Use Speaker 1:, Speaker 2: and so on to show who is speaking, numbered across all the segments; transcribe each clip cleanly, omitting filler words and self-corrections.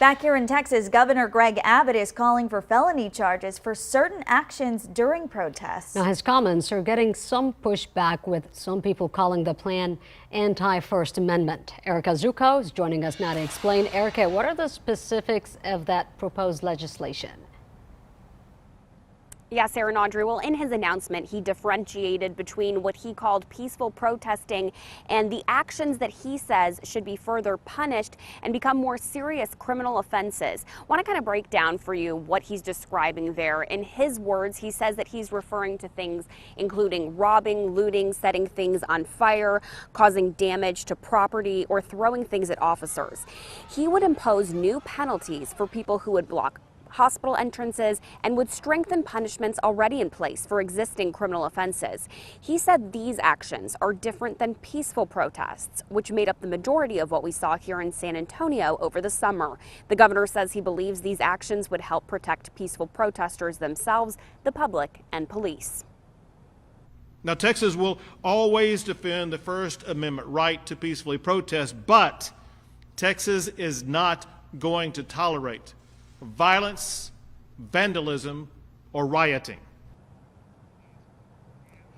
Speaker 1: Back here in Texas, Governor Greg Abbott is calling for felony charges for certain actions during protests.
Speaker 2: Now, his comments are getting some pushback, with some people calling the plan anti-First Amendment. Erica Zucco is joining us now to explain. Erica, what are the specifics of that proposed legislation?
Speaker 3: Yes, Sarah and Audrey. Well, in his announcement, he differentiated between what he called peaceful protesting and the actions that he says should be further punished and become more serious criminal offenses. I want to kind of break down for you what he's describing there. In his words, he says that he's referring to things including robbing, looting, setting things on fire, causing damage to property, or throwing things at officers. He would impose new penalties for people who would block hospital entrances and would strengthen punishments already in place for existing criminal offenses. He said these actions are different than peaceful protests, which made up the majority of what we saw here in San Antonio over the summer. The governor says he believes these actions would help protect peaceful protesters themselves, the public, and police.
Speaker 4: Now, Texas will always defend the First Amendment right to peacefully protest, but Texas is not going to tolerate violence, vandalism, or rioting.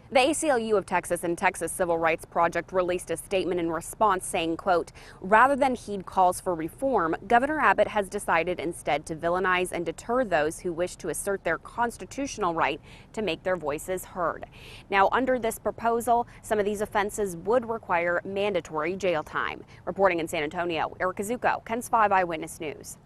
Speaker 3: The ACLU of Texas and Texas Civil Rights Project released a statement in response saying, quote, rather than heed calls for reform, Governor Abbott has decided instead to villainize and deter those who wish to assert their constitutional right to make their voices heard. Now, under this proposal, some of these offenses would require mandatory jail time. Reporting in San Antonio, Erica Zucco, KENS 5 Eyewitness News.